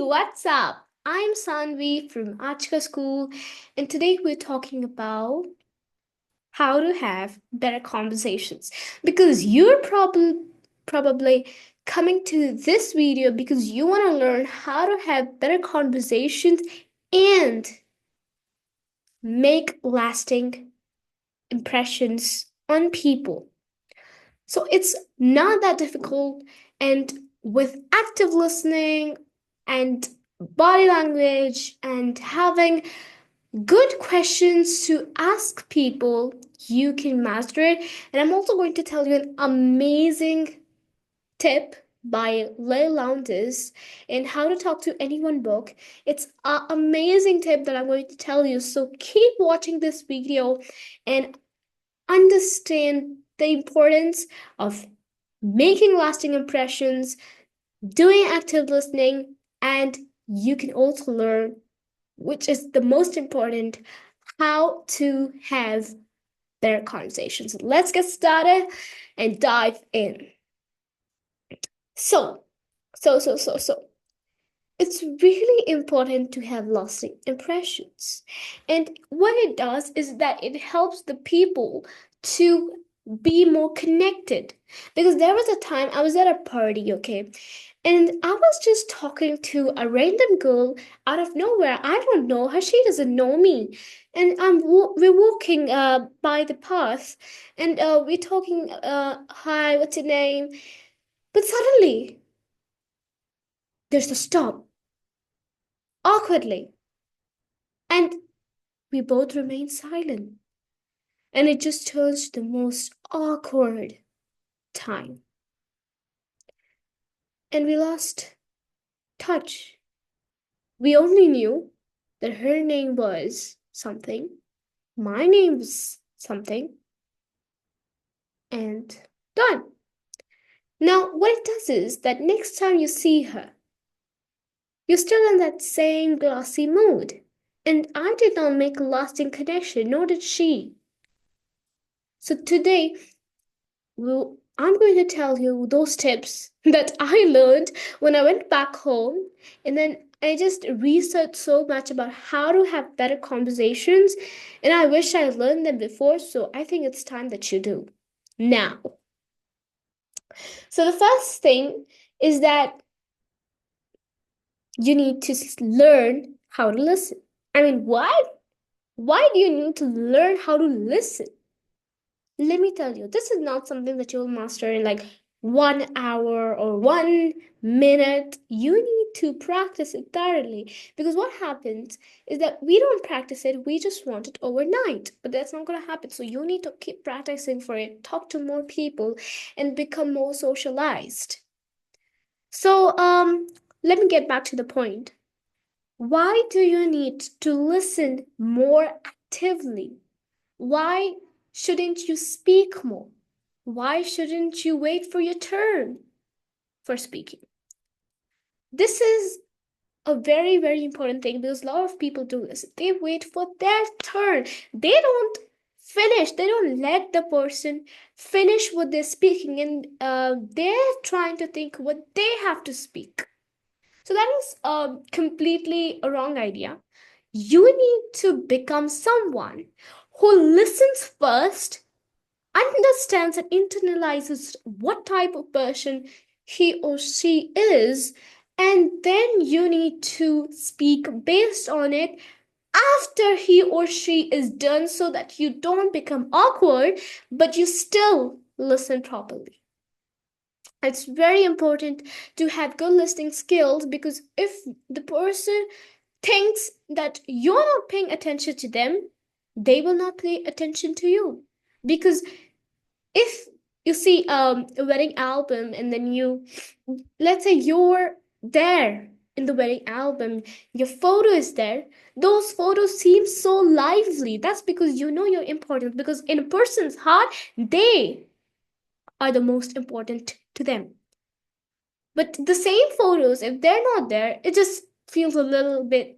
what's up? I'm Sanvi from Achka School, and today we're talking about how to have better conversations. Because you're probably coming to this video because you want to learn how to have better conversations and make lasting impressions on people. So it's not that difficult, and with active listening and body language and having good questions to ask people, you can master it. And I'm also going to tell you an amazing tip by Leigh Lowndes in How to Talk to Anyone book. It's an amazing tip that I'm going to tell you. So keep watching this video and understand the importance of making lasting impressions, doing active listening, and you can also learn, which is the most important, how to have better conversations. Let's get started and dive in. So, so. It's really important to have lasting impressions. And what it does is that it helps the people to be more connected. Because there was a time I was at a party, okay? And I was just talking to a random girl out of nowhere. I don't know her, she doesn't know me. And we're walking by the path and we're talking, hi, what's your name? But suddenly there's a stop awkwardly. And we both remained silent. And it just turns to the most awkward time. And we lost touch. We only knew that her name was something, my name was something, and done. Now, what it does is that next time you see her, you're still in that same glossy mood. And I did not make a lasting connection, nor did she. So today, I'm going to tell you those tips that I learned when I went back home. And then I just researched so much about how to have better conversations. And I wish I learned them before. So I think it's time that you do now. So the first thing is that you need to learn how to listen. I mean, what? Why do you need to learn how to listen? Let me tell you, this is not something that you'll master in like 1 hour or 1 minute. You need to practice it thoroughly because what happens is that we don't practice it, we just want it overnight. But that's not going to happen. So you need to keep practicing for it, talk to more people, and become more socialized. So, let me get back to the point. Why do you need to listen more actively? Why shouldn't you speak more? Why shouldn't you wait for your turn for speaking? This is a very, very important thing because a lot of people do this. They wait for their turn. They don't finish, they don't let the person finish what they're speaking, and they're trying to think what they have to speak. So that is completely a wrong idea. You need to become someone who listens first, understands and internalizes what type of person he or she is, and then you need to speak based on it after he or she is done so that you don't become awkward, but you still listen properly. It's very important to have good listening skills because if the person thinks that you're not paying attention to them, they will not pay attention to you. Because if you see a wedding album and then let's say you're there in the wedding album, your photo is there, those photos seem so lively. That's because you know you're important, because in a person's heart, they are the most important to them. But the same photos, if they're not there, it just feels a little bit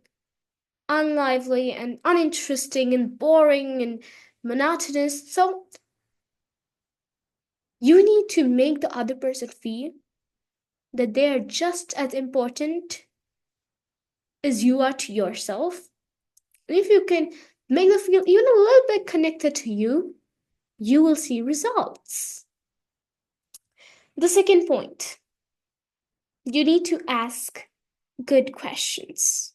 unlively and uninteresting and boring and monotonous. So you need to make the other person feel that they are just as important as you are to yourself, and if you can make them feel even a little bit connected to you, you will see results. The second point, you need to ask good questions.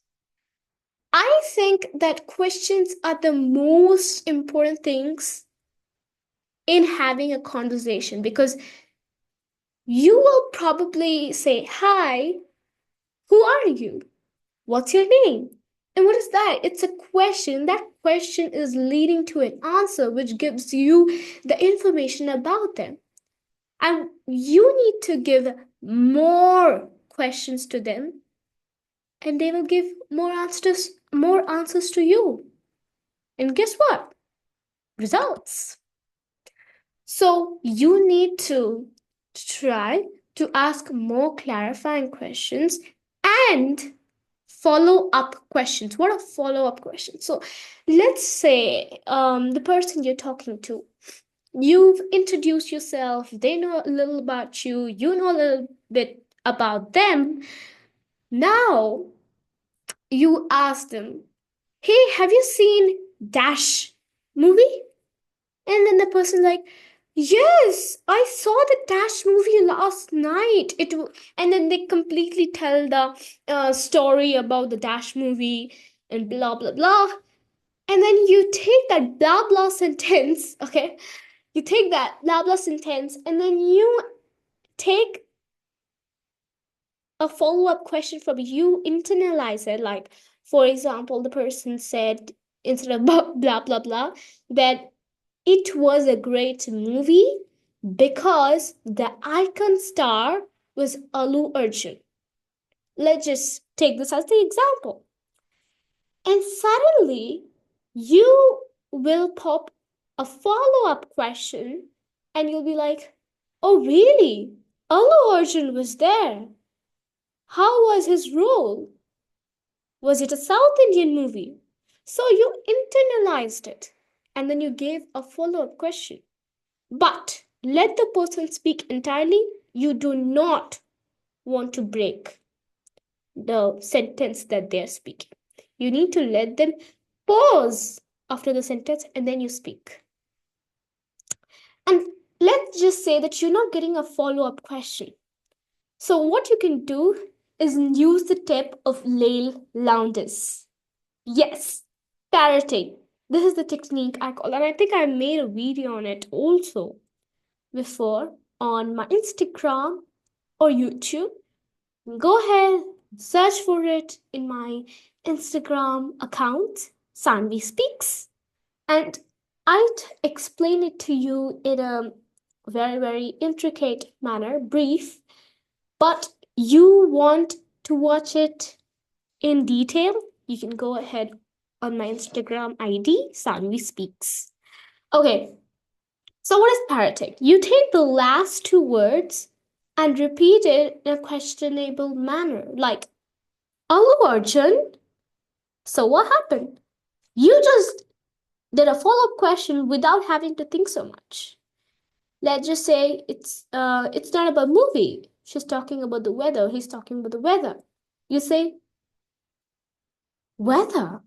I think that questions are the most important things in having a conversation, because you will probably say, "Hi, who are you? What's your name?" And what is that? It's a question. That question is leading to an answer, which gives you the information about them. And you need to give more questions to them, and they will give more answers to you. And guess what? Results. So you need to try to ask more clarifying questions and follow up questions. What are follow up questions? So let's say the person you're talking to, you've introduced yourself, they know a little about you, you know a little bit about them. Now you ask them, "Hey, have you seen Dash movie?" And then the person's like, "Yes, I saw the Dash movie last night." And then they completely tell the story about the Dash movie and blah blah blah. And then you take that blah blah sentence, okay? You take that blah blah sentence, and then you take a follow up question from you, internalize it. Like, for example, the person said, instead of blah blah blah, that it was a great movie because the icon star was Alu Arjun. Let's just take this as the example. And suddenly, you will pop a follow up question, and you'll be like, "Oh, really? Alu Arjun was there. How was his role? Was it a South Indian movie?" So you internalized it, and then you gave a follow up question. But let the person speak entirely. You do not want to break the sentence that they're speaking. You need to let them pause after the sentence and then you speak. And let's just say that you're not getting a follow up question. So, what you can do is use the tip of Lail Lowndes. Yes, parroting. This is the technique I call, and I think I made a video on it also before on my Instagram or YouTube. Go ahead, search for it in my Instagram account, Sanvi Speaks, and I'd explain it to you in a very, very intricate manner, brief, but you want to watch it in detail, you can go ahead on my Instagram ID, Sanvi Speaks. Okay, so what is parroting? You take the last two words and repeat it in a questionable manner, like, "Alu Arjun, so what happened?" You just did a follow-up question without having to think so much. Let's just say it's not about movie. She's talking about the weather. He's talking about the weather. You say, "Weather?"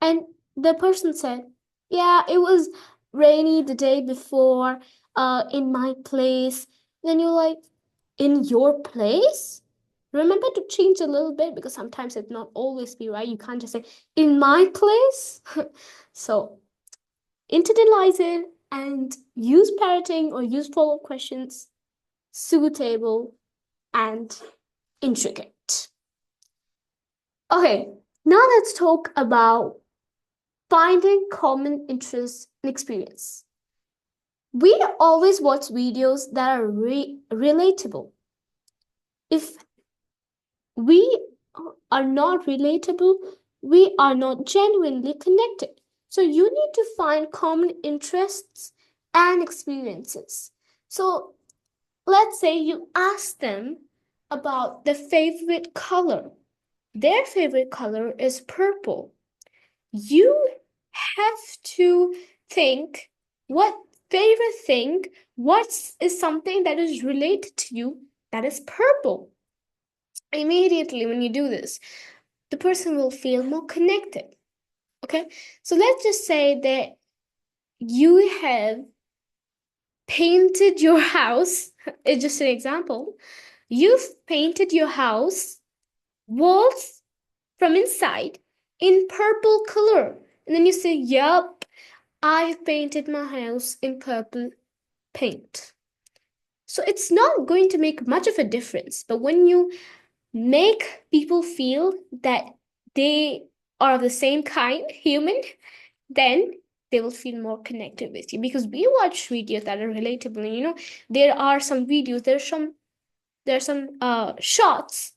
And the person said, "Yeah, it was rainy the day before in my place." Then you're like, "In your place?" Remember to change a little bit, because sometimes it not always be right. You can't just say, "In my place." So internalize it and use parroting or use follow-up questions, suitable and intricate. Okay, now let's talk about finding common interests and experience. We always watch videos that are relatable. If we are not relatable, we are not genuinely connected. So you need to find common interests and experiences. So let's say you ask them about their favorite color. Their favorite color is purple. You have to think, what favorite thing, what is something that is related to you that is purple? Immediately when you do this, the person will feel more connected. Okay, so let's just say that you have painted your house. It's just an example. You've painted your house walls from inside in purple color. And then you say, yup, I've painted my house in purple paint. So it's not going to make much of a difference. But when you make people feel that they are of the same kind, human, then they will feel more connected with you, because we watch videos that are relatable. And, there are some videos, there's some shots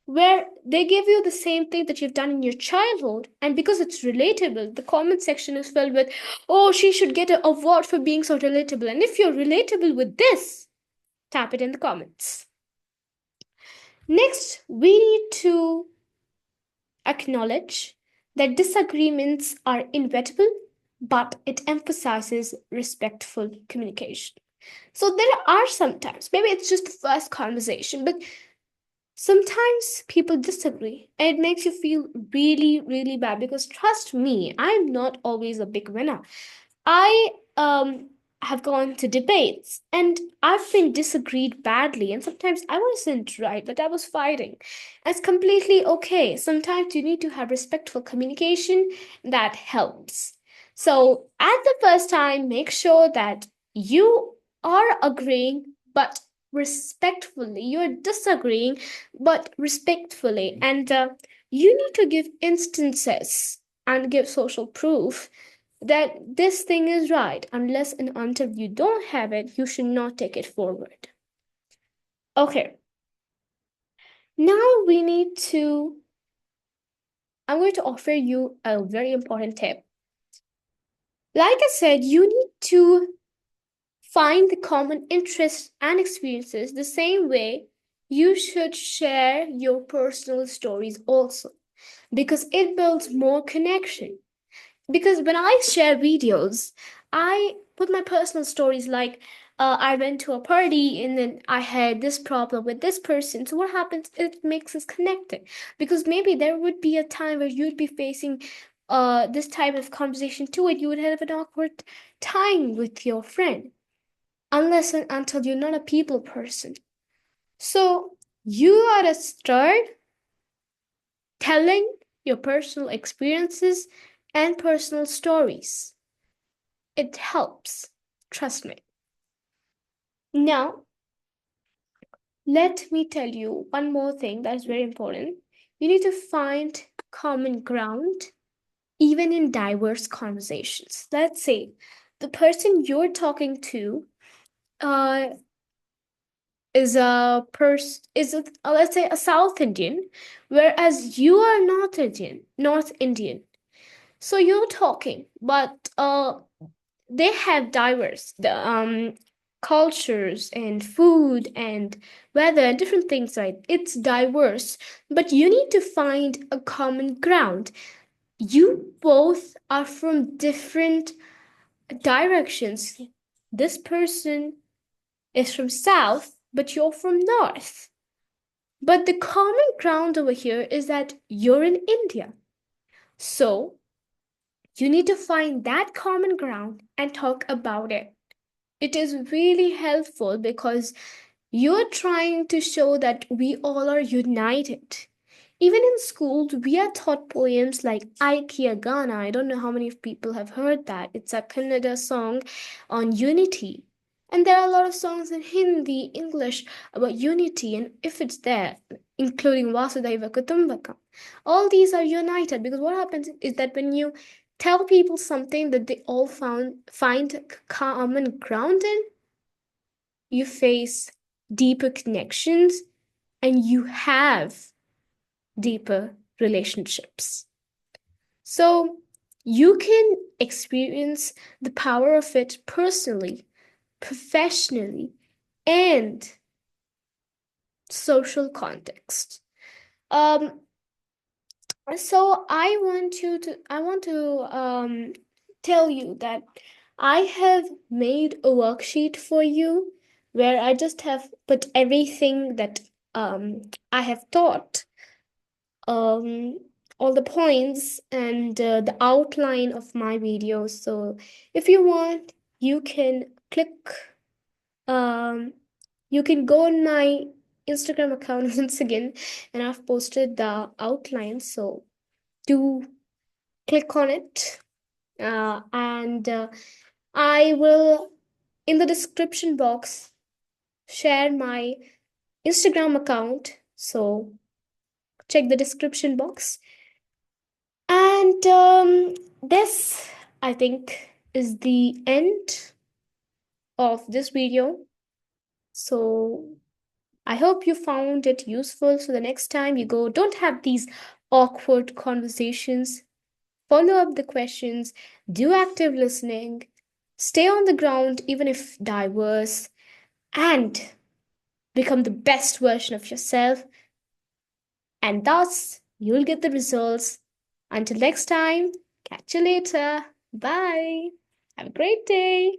where they give you the same thing that you've done in your childhood, and because it's relatable, the comment section is filled with, oh, she should get an award for being so relatable. And if you're relatable with this, tap it in the comments. Next, we need to acknowledge that disagreements are inevitable, but it emphasizes respectful communication. So there are sometimes, maybe it's just the first conversation, but sometimes people disagree and it makes you feel really, really bad, because trust me, I'm not always a big winner. I have gone to debates and I've been disagreed badly, and sometimes I wasn't right, but I was fighting. It's completely okay. Sometimes you need to have respectful communication that helps. So at the first time, make sure that you are agreeing, but respectfully. You're disagreeing, but respectfully. And you need to give instances and give social proof that this thing is right. Unless and until you don't have it, you should not take it forward. Okay, now we need to, I'm going to offer you a very important tip. Like I said, you need to find the common interests and experiences the same way you should share your personal stories also, because it builds more connection. Because when I share videos, I put my personal stories like, I went to a party and then I had this problem with this person. So what happens? It makes us connected, because maybe there would be a time where you'd be facing this type of conversation too, and you would have an awkward time with your friend, unless and until you're not a people person. So you gotta start telling your personal experiences and personal stories. It helps. Trust me. Now, let me tell you one more thing that is very important. You need to find common ground even in diverse conversations. Let's say the person you're talking to uh, is let's say a South Indian, whereas you are North Indian. So you're talking, but they have diverse cultures and food and weather and different things, right? It's diverse, but you need to find a common ground. You both are from different directions. This person is from south, but you're from north. But the common ground over here is that you're in India. So you need to find that common ground and talk about it. It is really helpful because you're trying to show that we all are united. Even in schools, we are taught poems like Aikiya Gana. I don't know how many people have heard that. It's a Kannada song on unity. And there are a lot of songs in Hindi, English about unity, and if it's there, including Vasudhaiva Kutumbakam, all these are united, because what happens is that when you tell people something that they all find common ground in, you face deeper connections and you have deeper relationships. So you can experience the power of it personally, professionally, and social context. Um, so I want to tell you that I have made a worksheet for you where I just have put everything that I have taught um all the points and the outline of my videos. So if you want, you can click um you can go on my Instagram account once again, and I've posted the outline. So do click on it. And I will, in the description box, share my Instagram account. So check the description box. And this, I think, is the end of this video. So I hope you found it useful. So the next time you go, don't have these awkward conversations. Follow up the questions, do active listening, stay on the ground, even if diverse, and become the best version of yourself. And thus, you'll get the results. Until next time, catch you later. Bye. Have a great day.